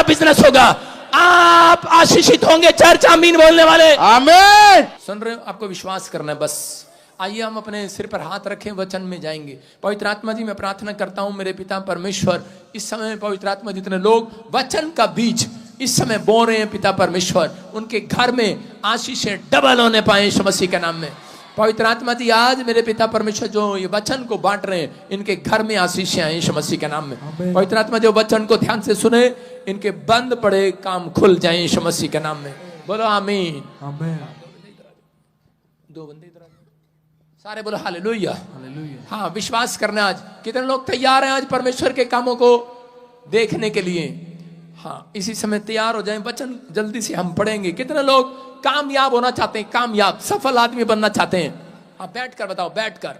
Business होगा। आप आशीषित होंगे। चर्च आमीन बोलने वाले आमीन। सुन रहे हो? आपको विश्वास करना है बस। आइए हम अपने सिर पर हाथ रखें, वचन में जाएंगे। पवित्र आत्मा जी, मैं प्रार्थना करता हूं मेरे पिता परमेश्वर, इस समय पवित्र आत्मा जितने लोग वचन का बीज इस समय बो रहे हैं पिता परमेश्वर, उनके घर में आशीषें डबल होने पाए यीशु मसीह के नाम में। पवित्र आत्मा जी, आज मेरे पिता परमेश्वर जो ये वचन को बांट रहे हैं, इनके घर में आशीषें आए यीशु मसीह के नाम में। पवित्र आत्मा जो वचन को ध्यान से सुने, इनके बंद पड़े काम खुल जाए यीशु मसीह के नाम में। बोलो आमीन। दो बंदे इधर सारे बोलो हालेलुया। हाँ, विश्वास करना। आज कितने लोग तैयार हैं आज परमेश्वर के कामों को देखने के लिए? हाँ, इसी समय तैयार हो जाएं, वचन जल्दी से हम पढ़ेंगे। कितने लोग कामयाब होना चाहते हैं, कामयाब सफल आदमी बनना चाहते हैं? हाँ, बैठकर बताओ, बैठकर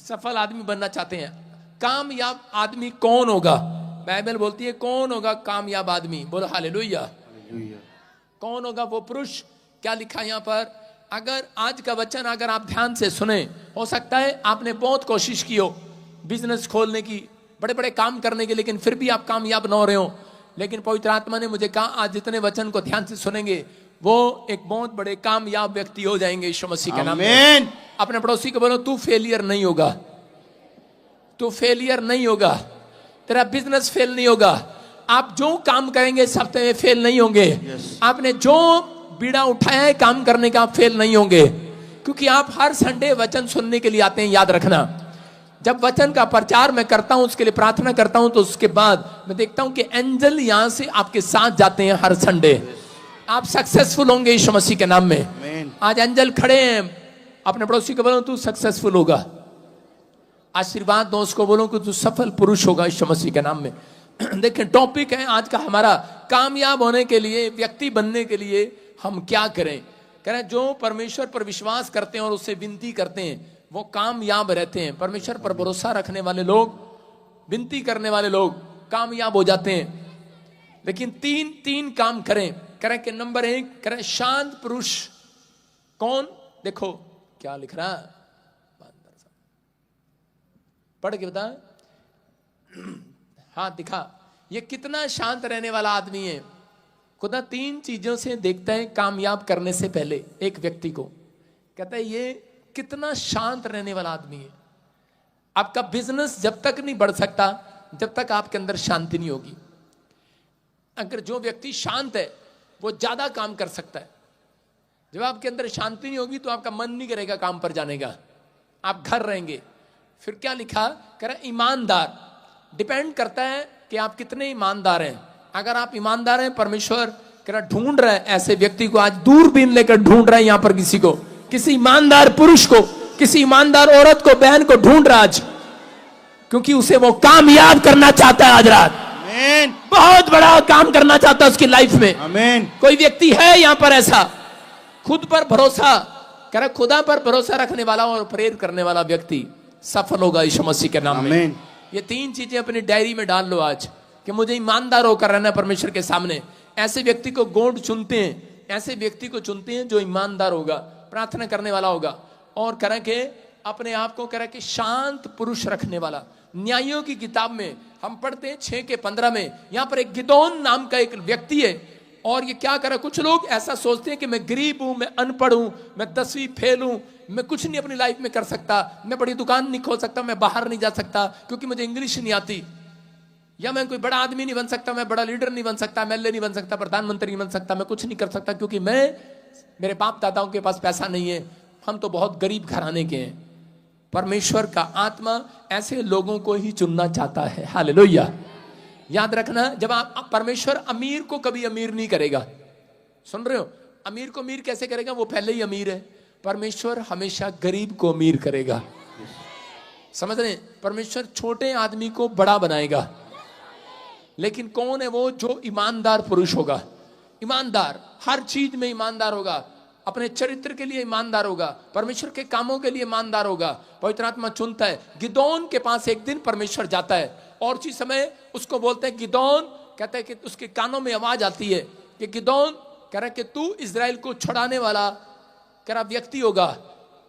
सफल आदमी बनना चाहते हैं। कामयाब आदमी कौन होगा? बाइबल बोलती है कौन होगा कामयाब आदमी? बोलो हालेलुया। कौन होगा वो पुरुष? क्या लिखा यहाँ पर? अगर आज का वचन अगर आप ध्यान से सुने, हो सकता है आपने बहुत कोशिश की हो बिजनेस खोलने की, बड़े बड़े काम करने की, लेकिन फिर भी आप कामयाब न हो रहे हो। लेकिन पवित्र आत्मा ने मुझे कहा आज जितने वचन को ध्यान से सुनेंगे वो एक बहुत बड़े कामयाब व्यक्ति हो जाएंगे यीशु मसीह के नाम में। अपने पड़ोसी को बोलो, तू फेलियर नहीं होगा, तू फेलियर नहीं होगा, तेरा बिजनेस फेल नहीं होगा। आप जो काम करेंगे इस हफ्ते में फेल नहीं होंगे। आपने जो बीड़ा उठाया है काम करने का, आप फेल नहीं होंगे, क्योंकि आप हर संडे वचन सुनने के लिए आते हैं। याद रखना, जब वचन का प्रचार मैं करता हूं, उसके लिए प्रार्थना करता हूं, तो उसके बाद मैं देखता हूं कि एंजल यहां से आपके साथ जाते हैं हर संडे। आप सक्सेसफुल होंगे यीशु मसीह के नाम में। आज एंजल खड़े हैं। अपने पड़ोसी को बोलो, तू सक्सेसफुल होगा। आशीर्वाद दो उसको, बोलो कि तू सफल पुरुष होगा यीशु मसीह के नाम में। देखिए, टॉपिक है आज का हमारा, कामयाब होने के लिए, व्यक्ति बनने के लिए हम क्या करें। कह रहे जो परमेश्वर पर विश्वास करते हैं और उससे विनती करते हैं वो कामयाब रहते हैं। परमेश्वर पर भरोसा रखने वाले लोग, विनती करने वाले लोग कामयाब हो जाते हैं। लेकिन तीन काम करें। करें कि नंबर 1 करें शांत पुरुष। कौन? देखो क्या लिख रहा है, पढ़ के बता। हाँ दिखा, ये कितना शांत रहने वाला आदमी है। खुदा 3 चीजों से देखता है कामयाब करने से पहले एक व्यक्ति को। कहता है ये कितना शांत रहने वाला आदमी है। आपका बिजनेस जब तक नहीं बढ़ सकता जब तक आपके अंदर शांति नहीं होगी। अगर जो व्यक्ति शांत है वो ज्यादा काम कर सकता है। जब आपके अंदर शांति नहीं होगी तो आपका मन नहीं करेगा काम पर जाने का, आप घर रहेंगे। फिर क्या लिखा? कह रहा ईमानदार। डिपेंड करता है कि आप कितने ईमानदार हैं। अगर आप ईमानदार हैं, परमेश्वर कह रहा ढूंढ रहा है ऐसे व्यक्ति को। आज दूरबीन लेकर ढूंढ रहा है यहां पर किसी को, किसी ईमानदार पुरुष को, किसी ईमानदार औरत को, बहन को ढूंढ रहा आज, क्योंकि उसे वो कामयाब करना चाहता है। आज रात आमीन, बहुत बड़ा काम करना चाहता है उसकी लाइफ में। आमीन। कोई व्यक्ति है यहां पर ऐसा, खुद पर भरोसा कह रहा, खुदा पर भरोसा रखने वाला और प्रेरित करने वाला व्यक्ति सफल होगा यीशु मसीह के नाम में। ये 3 चीजें अपनी डायरी में डाल लो आज, कि मुझे ईमानदार होकर रहना परमेश्वर के सामने। ऐसे व्यक्ति को गॉड चुनते हैं, ऐसे व्यक्ति को चुनते हैं जो ईमानदार होगा, प्रार्थना करने वाला होगा, और करें कि अपने आप को करें कि शांत पुरुष रखने वाला। न्यायों की किताब में हम पढ़ते हैं 6 के 15 में, यहां पर एक गिदोन नाम का एक व्यक्ति है। और ये क्या करे, कुछ लोग ऐसा सोचते हैं कि मैं गरीब हूं, मैं अनपढ़ हूं, मैं 10वीं फेल हूं, मैं कुछ नहीं अपनी लाइफ में कर सकता, मैं बड़ी दुकान नहीं खोल सकता, मैं बाहर नहीं जा सकता क्योंकि मुझे इंग्लिश नहीं आती, या मैं कोई बड़ा आदमी नहीं बन सकता, मैं बड़ा लीडर नहीं बन सकता, एमएलए नहीं बन सकता, प्रधानमंत्री नहीं बन सकता, मैं कुछ नहीं कर सकता क्योंकि मेरे बाप दादाओं के पास पैसा नहीं है, हम तो बहुत गरीब घराने के हैं। परमेश्वर का आत्मा ऐसे लोगों को ही चुनना चाहता है। हालेलुया। याद रखना, जब आप परमेश्वर अमीर को कभी अमीर नहीं करेगा। सुन रहे हो? अमीर को अमीर कैसे करेगा? वो पहले ही अमीर है। परमेश्वर हमेशा गरीब को अमीर करेगा। समझ रहे? परमेश्वर छोटे आदमी को बड़ा बनाएगा। लेकिन कौन है वो? जो ईमानदार पुरुष होगा। ईमानदार, हर चीज में ईमानदार होगा, अपने चरित्र के लिए ईमानदार होगा, परमेश्वर के कामों के लिए ईमानदार होगा। पवित्र आत्मा चुनता है। गिदोन के पास एक दिन परमेश्वर जाता है और उसी समय उसको बोलते हैं गिदोन, कहता है कि उसके कानों में आवाज आती है कि गिदोन, कह रहा है कि तू इजराइल को छुड़ाने वाला कह रहा व्यक्ति होगा।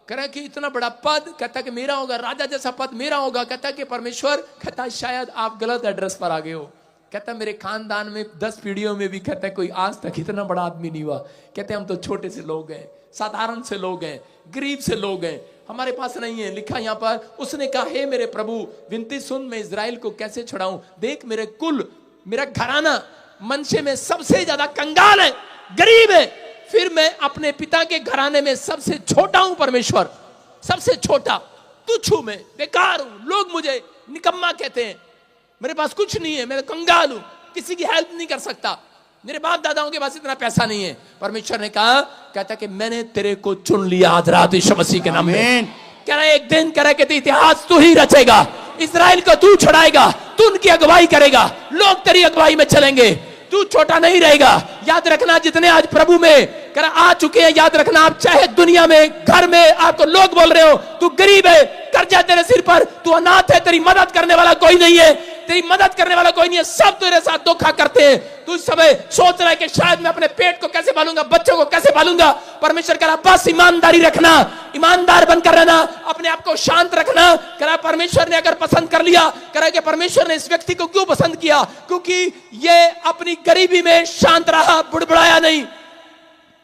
कह रहा है कि इतना बड़ा पद, कहता है कि मेरा होगा, राजा जैसा पद मेरा होगा। कहता है कि परमेश्वर, कहता है शायद आप गलत एड्रेस पर आ गए हो, कहता मेरे खानदान में 10 पीढ़ियों में भी कहता है कोई आज तक इतना बड़ा आदमी नहीं हुआ। कहते हम तो छोटे से लोग हैं, साधारण से लोग हैं, गरीब से लोग हैं, हमारे पास नहीं है। लिखा यहाँ पर, उसने कहा हे मेरे प्रभु विनती सुन, मैं इजराइल को कैसे छुड़ाऊं। देख मेरे कुल, मेरा घराना मनशे में सबसे ज्यादा कंगाल है, गरीब है, फिर मैं अपने पिता के घराने में सबसे छोटा हूं परमेश्वर, सबसे छोटा, तुच्छ हूं मैं, बेकार हूं, लोग मुझे निकम्मा कहते हैं, मेरे पास कुछ नहीं है, मैं कंगाल हूं, किसी की हेल्प नहीं कर सकता, मेरे बाप दादाओं के पास इतना पैसा नहीं है। परमेश्वर ने कहा, कहता कि मैंने तेरे को चुन लिया आज रात यीशु मसीह के नाम में। कह रहा एक दिन कह रहा कि इतिहास तू ही रचेगा, इजराइल को तू छुड़ाएगा, तू उनकी अगुवाई करेगा, लोग तेरी अगुवाई में चलेंगे, तू छोटा नहीं रहेगा। याद रखना जितने आज प्रभु में कर आ चुके हैं, याद रखना आप चाहे दुनिया में घर में आपको लोग बोल रहे हो तू गरीब है, कर्जा तेरे सिर पर, तू अनाथ है, तेरी मदद करने वाला कोई नहीं है, तेरी मदद करने वाला कोई नहीं है, सब तेरे साथ धोखा करते हैं। तू इस समय सोच रहा है कि शायद मैं अपने पेट को कैसे पालूंगा, बच्चों को कैसे पालूंगा। परमेश्वर कह रहा बस ईमानदारी रखना, ईमानदार बनकर रहना, अपने आप को शांत रखना। कह रहा परमेश्वर ने अगर पसंद कर लिया, कह रहा कि परमेश्वर ने इस व्यक्ति को क्यों पसंद किया, क्योंकि ये अपनी गरीबी में शांत रहा, बुड़बुड़ाया नहीं,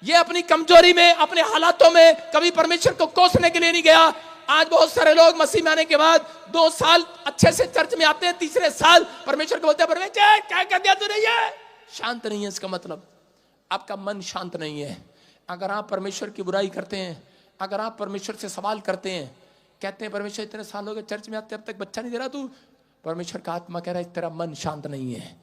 ये अपनी कमजोरी में, अपने हालातों में कभी परमेश्वर को कोसने के लिए नहीं गया। आज बहुत सारे लोग मसीह में आने के बाद 2 साल अच्छे से चर्च में आते हैं, तीसरे साल परमेश्वर को बोलते हैं परमेश्वर क्या कर दिया तूने, ये शांत नहीं है। इसका मतलब आपका मन शांत नहीं है। अगर आप परमेश्वर की बुराई करते हैं, अगर आप परमेश्वर से सवाल करते हैं, कहते हैं परमेश्वर इतने साल हो गए चर्च में आते अब तक बच्चा नहीं दे रहा तू, परमेश्वर का आत्मा कह रहा है तेरा मन शांत नहीं है।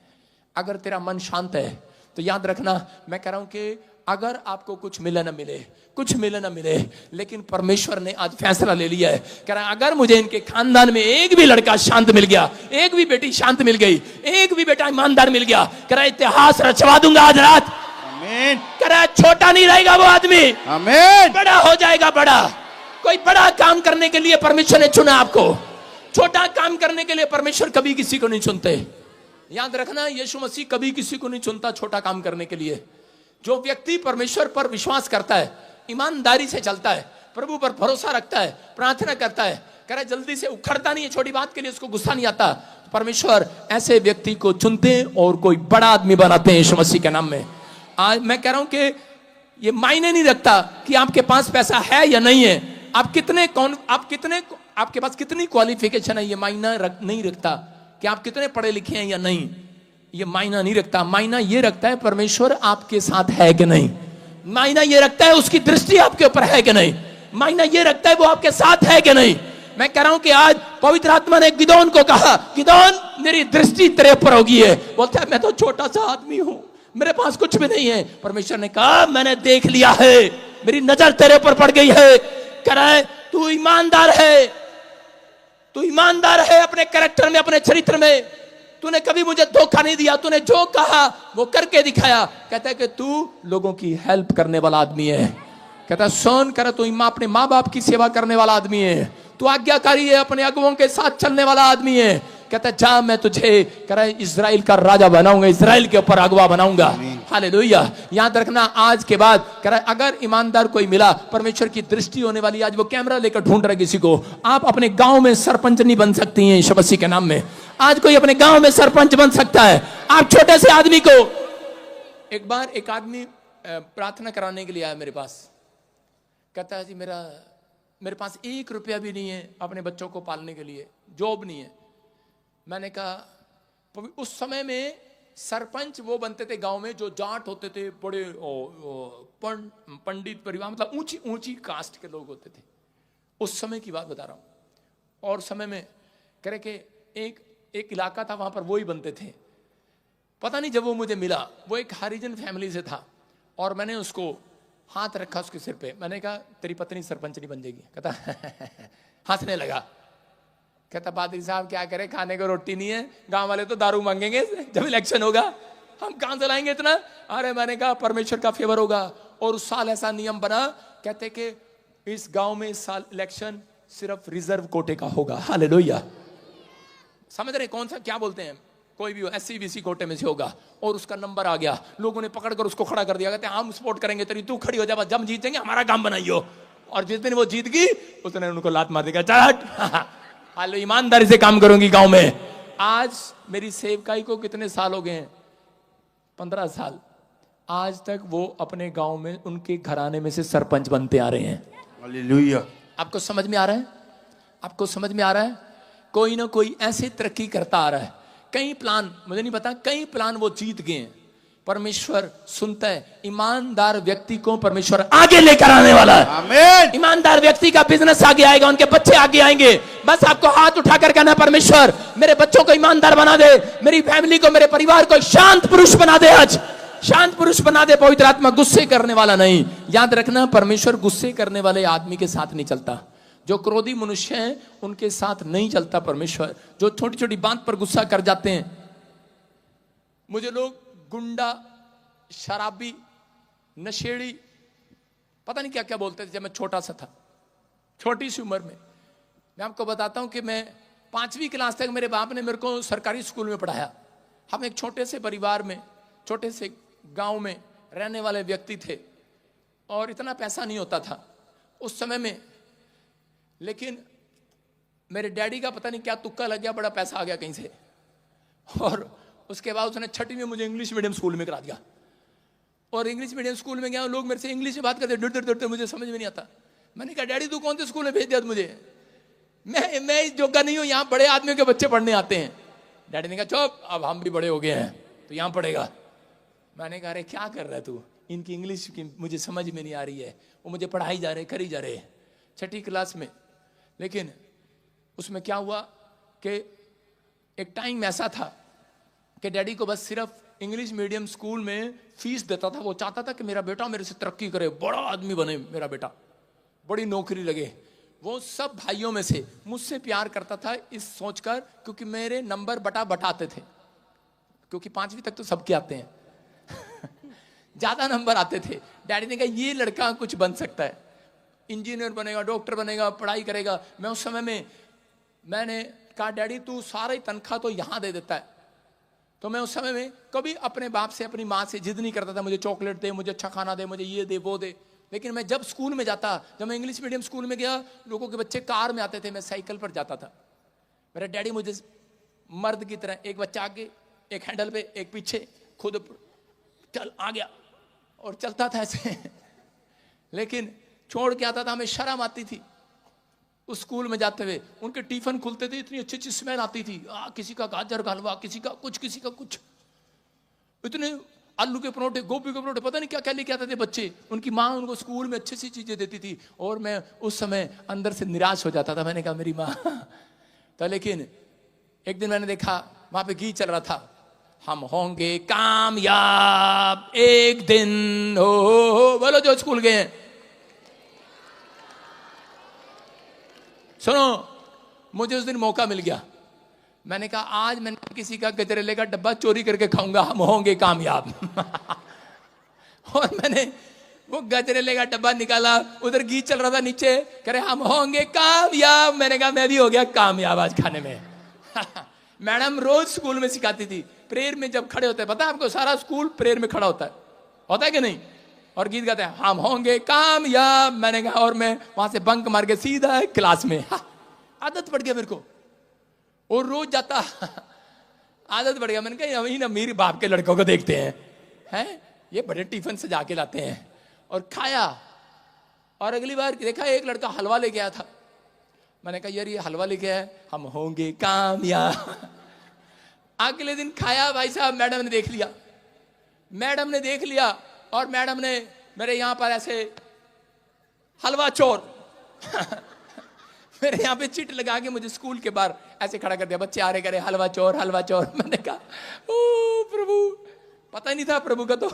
अगर तेरा मन शांत है तो याद रखना, मैं कह रहा हूं कि अगर आपको कुछ मिले ना मिले, कुछ मिले ना मिले, लेकिन परमेश्वर ने आज फैसला ले लिया है, कह रहा है अगर मुझे इनके खानदान में एक भी लड़का शांत मिल गया, एक भी बेटी शांत मिल गई, एक भी बेटा ईमानदार मिल गया, कह रहा है इतिहास रचवा दूंगा आज रात। आमीन। कह रहा है छोटा नहीं रहेगा वो आदमी, आमीन, बड़ा हो जाएगा, बड़ा। कोई बड़ा काम करने के लिए परमेश्वर ने चुना आपको, छोटा काम करने के लिए परमेश्वर कभी किसी को नहीं चुनते। याद रखना यीशु मसीह कभी किसी को नहीं चुनता छोटा काम करने के लिए। जो व्यक्ति परमेश्वर पर विश्वास करता है, ईमानदारी से चलता है, प्रभु पर भरोसा रखता है, प्रार्थना करता है, कह रहा जल्दी से उखड़ता नहीं है, छोटी बात के लिए उसको गुस्सा नहीं आता, परमेश्वर ऐसे व्यक्ति को चुनते हैं और कोई बड़ा आदमी बनाते हैं यीशु मसीह के नाम में। आज मैं कह रहा हूं कि ये मायने नहीं रखता कि आपके पास पैसा है या नहीं है, आपके पास कितनी क्वालिफिकेशन है, ये मायना नहीं रखता कि आप कितने पढ़े लिखे हैं या नहीं, ये मायना नहीं रखता। मायना ये रखता है परमेश्वर आपके साथ है कि नहीं, मायना ये रखता है उसकी दृष्टि आपके ऊपर है कि नहीं, मायना ये रखता है वो आपके साथ है कि नहीं। मैं कह रहा हूं कि आज पवित्र आत्मा ने गिदोन को कहा, गिदोन मेरी दृष्टि तेरे ऊपर होगी है। बोलता है मैं तो छोटा सा आदमी हूं, मेरे पास कुछ भी नहीं है। परमेश्वर ने कहा मैंने देख लिया है, मेरी नजर तेरे ऊपर पड़ गई है। कह रहा है तू ईमानदार है, तू ईमानदार है अपने कैरेक्टर में, अपने चरित्र में, तूने कभी मुझे धोखा नहीं दिया, तूने जो कहा वो करके दिखाया। कहता है कि तू लोगों की हेल्प करने वाला आदमी है। कहता है सुन कर तू अपने माँ बाप की सेवा करने वाला आदमी है, तू आज्ञाकारी है, अपने अगुओं के साथ चलने वाला आदमी है। कहता है जा मैं तुझे कह रहा है इजराइल का राजा बनाऊंगा, इजराइल के ऊपर अगवा बनाऊंगा। हालेलुया। याद रखना आज के बाद कह रहा है अगर ईमानदार कोई मिला, परमेश्वर की दृष्टि होने वाली, आज वो कैमरा लेकर ढूंढ रहा है किसी को। आप अपने गांव में सरपंच नहीं बन सकती हैं यीशु मसीह के नाम में। आज कोई अपने गांव में सरपंच बन सकता है। आप छोटे से आदमी को, एक बार एक आदमी प्रार्थना कराने के लिए आया मेरे पास, कहता है जी मेरे पास 1 रुपया भी नहीं है अपने बच्चों को पालने के लिए, जॉब नहीं है। मैंने कहा उस समय में सरपंच वो बनते थे गांव में जो जाट होते थे, बड़े पंडित परिवार, मतलब ऊंची ऊंची कास्ट के लोग होते थे। उस समय की बात बता रहा हूं। और समय में करे कि एक इलाका था, वहां पर वो ही बनते थे। पता नहीं जब वो मुझे मिला, वो एक हरिजन फैमिली से था, और मैंने उसको हाथ रखा उसके सिर पे। मैंने कहा तेरी पत्नी सरपंच नहीं बन जाएगी। कहता हंसने लगा, कहता पादरी साहब क्या करें, खाने को रोटी नहीं है, गांव वाले तो दारू मांगेंगे जब इलेक्शन होगा, हम कहां से लाएंगे इतना। अरे मैंने कहा परमेश्वर का फेवर होगा। और उस साल ऐसा नियम बना, कहते कि इस गांव में इस साल इलेक्शन सिर्फ रिजर्व कोटे का होगा। हालेलुया। समझ रहे कौन सा क्या बोलते हैं, कोई भी हो SC BC कोटे में से होगा। और उसका नंबर आ गया, लोगों ने पकड़कर उसको खड़ा कर दिया। कहते हम सपोर्ट करेंगे तेरी, तू खड़ी हो जा, जब जीतेंगे हमारा काम बनाइयो। और जिस दिन वो जीत गई उसने उनको लात मार देगा, चट हालो ईमानदारी से काम करूंगी गांव में। आज मेरी सेवकाई को कितने साल हो गए हैं? 15 साल। आज तक वो अपने गांव में उनके घराने में से सरपंच बनते आ रहे हैं। हालेलुया। आपको समझ में आ रहा है? आपको समझ में आ रहा है? कोई ना कोई ऐसे तरक्की करता आ रहा है। कई प्लान, मुझे नहीं पता, कई प्लान वो जीत गए हैं। परमेश्वर सुनता है। ईमानदार व्यक्ति को परमेश्वर आगे लेकर आने वाला है। आमीन। ईमानदार व्यक्ति का बिजनेस आगे आएगा, उनके बच्चे आगे आएंगे। बस आपको हाथ उठाकर कहना, परमेश्वर मेरे बच्चों को ईमानदार बना दे, मेरी फैमिली को, मेरे परिवार को शांत पुरुष बना दे। आज शांत पुरुष बना दे। पवित्र आत्मा गुस्से करने वाला नहीं। याद रखना, परमेश्वर गुस्से करने वाले आदमी के साथ नहीं चलता। जो क्रोधी मनुष्य हैं उनके साथ नहीं चलता परमेश्वर। जो छोटी छोटी बात पर गुस्सा कर जाते हैं। मुझे लोग गुंडा, शराबी, नशेड़ी, पता नहीं क्या क्या बोलते थे जब मैं छोटा सा था, छोटी सी उम्र में। मैं आपको बताता हूं कि मैं 5वीं क्लास तक मेरे बाप ने मेरे को सरकारी स्कूल में पढ़ाया। हम एक छोटे से परिवार में, छोटे से गांव में रहने वाले व्यक्ति थे और इतना पैसा नहीं होता था उस समय में। लेकिन मेरे डैडी का पता नहीं क्या तुक्का लग गया, बड़ा पैसा आ गया कहीं से। और उसके बाद उसने 6वीं में मुझे इंग्लिश मीडियम स्कूल में करा दिया। और इंग्लिश मीडियम स्कूल में गया, लोग मेरे से इंग्लिश में बात करते, डरते, मुझे समझ में नहीं आता। मैंने कहा, डैडी तू कौन से स्कूल में भेज दिया मुझे? मैं इस जोगा नहीं हूं, यहाँ बड़े आदमियों के बच्चे पढ़ने आते हैं। डैडी ने कहा, चुप, अब हम भी बड़े हो गए हैं तो यहाँ पढ़ेगा। मैंने कहा, अरे क्या कर रहा है तू? इनकी इंग्लिश की मुझे समझ में नहीं आ रही है। वो मुझे पढ़ाई जा रहे, करी जा रहे, 6ठी क्लास में। लेकिन उसमें क्या हुआ कि एक टाइम ऐसा था कि डैडी को बस सिर्फ इंग्लिश मीडियम स्कूल में फीस देता था। वो चाहता था कि मेरा बेटा मेरे से तरक्की करे, बड़ा आदमी बने, मेरा बेटा बड़ी नौकरी लगे। वो सब भाइयों में से मुझसे प्यार करता था इस सोचकर, क्योंकि मेरे नंबर बटाते थे। क्योंकि 5वीं तक तो सबके आते हैं ज्यादा नंबर आते थे। डैडी ने कहा, ये लड़का कुछ बन सकता है, इंजीनियर बनेगा, डॉक्टर बनेगा, पढ़ाई करेगा। मैं उस समय में मैंने कहा, डैडी तू सारी तनख्वाह तो यहां दे देता है। तो मैं उस समय में कभी अपने बाप से, अपनी माँ से जिद नहीं करता था, मुझे चॉकलेट दे, मुझे अच्छा खाना दे, मुझे ये दे, वो दे। लेकिन मैं जब स्कूल में जाता, जब मैं इंग्लिश मीडियम स्कूल में गया, लोगों के बच्चे कार में आते थे, मैं साइकिल पर जाता था। मेरा डैडी मुझे मर्द की तरह, एक बच्चा आगे, एक हैंडल पे, एक पीछे, खुद चल आ गया और चलता था ऐसे लेकिन छोड़ के आता था, हमें शर्म आती थी उस स्कूल में जाते हुए। उनके टिफिन खुलते थे, इतनी अच्छी अच्छी स्मेल आती थी। किसी का गाजर का हलवा, किसी का कुछ, किसी का कुछ, इतने आलू के परोठे, गोभी के परोठे, पता नहीं क्या क्या लेके आते थे बच्चे। उनकी माँ उनको स्कूल में अच्छी सी चीजें देती थी और मैं उस समय अंदर से निराश हो जाता था। मैंने कहा, मेरी माँ तो। लेकिन एक दिन मैंने देखा वहां पे गीत चल रहा था, हम होंगे कामयाब एक दिन। हो बोलो जो स्कूल गए हैं, सुनो। मुझे उस दिन मौका मिल गया। मैंने कहा, आज मैंने किसी का गजरेले का डब्बा चोरी करके खाऊंगा, हम होंगे कामयाब और मैंने वो गजरेले का डब्बा निकाला, उधर गीत चल रहा था नीचे, कह रहे हम होंगे कामयाब। मैंने कहा, मैं भी हो गया कामयाब आज खाने में मैडम रोज स्कूल में सिखाती थी, प्रेयर में जब खड़े होते हैं, पता है आपको, सारा स्कूल प्रेयर में खड़ा होता है कि नहीं? और गीत गाते हैं, हम होंगे कामयाब। मैंने कहा, और मैं वहां से बंक मार के सीधा क्लास में आदत पड़ गया मेरे को, और रोज जाता आदत पड़ गया। मैंने कहा, वही ना मेरे बाप के लड़कों को देखते हैं ये बड़े टिफिन सजा के लाते हैं। और खाया, और अगली बार देखा एक लड़का हलवा लेके आया था। मैंने कहा, यार ये हलवा लेके आया, हम होंगे कामयाब। अगले दिन खाया, भाई साहब मैडम ने देख लिया और मैडम ने मेरे यहां पर ऐसे हलवा चोर मेरे यहाँ पे चिट लगा के मुझे स्कूल के बाहर ऐसे खड़ा कर दिया। बच्चे आ रहे करे, हलवा चोर, हलवा चोर। मैंने कहा, ओ प्रभु, पता ही नहीं था प्रभु का तो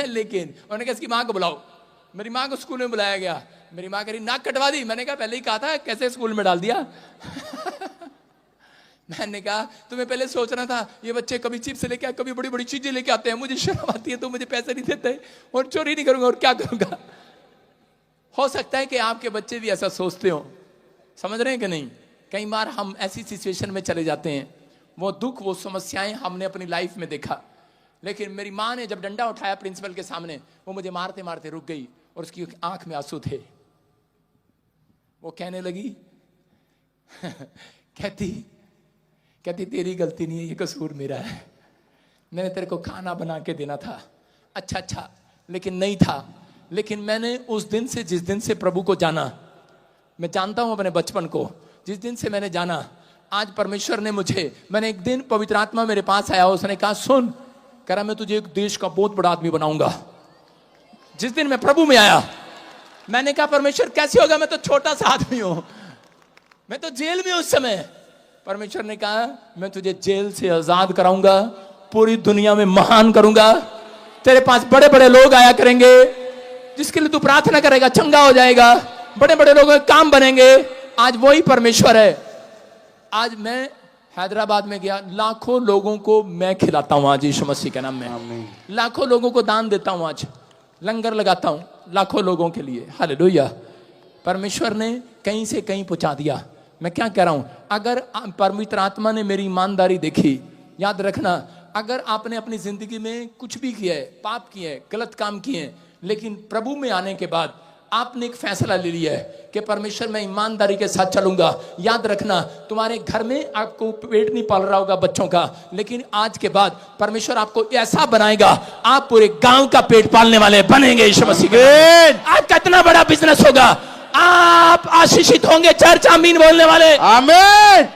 लेकिन उन्होंने कहा, इसकी माँ को बुलाओ। मेरी माँ को स्कूल में बुलाया गया। मेरी माँ कह रही, नाक कटवा दी। मैंने कहा, पहले ही कहा था, कैसे स्कूल में डाल दिया मैंने कहा, तुम्हें पहले सोचना था, ये बच्चे कभी चिप्स लेके आए, कभी बड़ी बड़ी चीजें लेके आते हैं, मुझे शर्म आती है, तो मुझे पैसे नहीं देते और चोरी नहीं करूंगा और क्या करूंगा। हो सकता है कि आपके बच्चे भी ऐसा सोचते हो, समझ रहे हैं कि नहीं? कई बार हम ऐसी सिचुएशन में चले जाते हैं, वो दुख, वो समस्याएं हमने अपनी लाइफ में देखा। लेकिन मेरी माँ ने जब डंडा उठाया प्रिंसिपल के सामने, वो मुझे मारते मारते रुक गई और उसकी आंख में आंसू थे। वो कहने लगी कहती कहती तेरी गलती नहीं है, ये कसूर मेरा है, मैंने तेरे को खाना बना के देना था, अच्छा लेकिन नहीं था। लेकिन मैंने उस दिन से, जिस दिन से प्रभु को जाना, मैं जानता हूं अपने बचपन को, जिस दिन से मैंने जाना, आज परमेश्वर ने मुझे, मैंने एक दिन पवित्र आत्मा मेरे पास आया, उसने कहा सुन, कह रहा मैं तुझे एक देश का बहुत बड़ा आदमी बनाऊंगा। जिस दिन मैं प्रभु में आया, मैंने कहा परमेश्वर कैसे होगा, मैं तो छोटा सा आदमी हूं, मैं तो जेल में उस समय। परमेश्वर ने कहा मैं तुझे जेल से आजाद कराऊंगा, पूरी दुनिया में महान करूंगा, तेरे पास बड़े बड़े लोग आया करेंगे, जिसके लिए तू प्रार्थना करेगा चंगा हो जाएगा, बड़े बड़े लोगों के काम बनेंगे। आज वही परमेश्वर है। आज मैं हैदराबाद में गया, लाखों लोगों को मैं खिलाता हूं आज यीशु मसीह के नाम में, लाखों लोगों को दान देता हूं, आज लंगर लगाता हूं लाखों लोगों के लिए। हालेलुया। परमेश्वर ने कहीं से कहीं पहुंचा दिया। मैं क्या कह रहा हूं, अगर पवित्र आत्मा ने मेरी ईमानदारी देखी, याद रखना, अगर आपने अपनी जिंदगी में कुछ भी किया है, पाप किए हैं, गलत काम किए हैं, लेकिन प्रभु में आने के बाद आपने एक फैसला ले लिया है कि परमेश्वर मैं ईमानदारी के साथ चलूंगा, याद रखना तुम्हारे घर में आपको पेट नहीं पाल रहा होगा बच्चों का, लेकिन आज के बाद परमेश्वर आपको ऐसा बनाएगा, आप पूरे गांव का पेट पालने वाले बनेंगे यीशु मसीह के। आपका इतना बड़ा बिजनेस होगा, आप आशीषित होंगे। चर्च आमीन बोलने वाले, आमीन।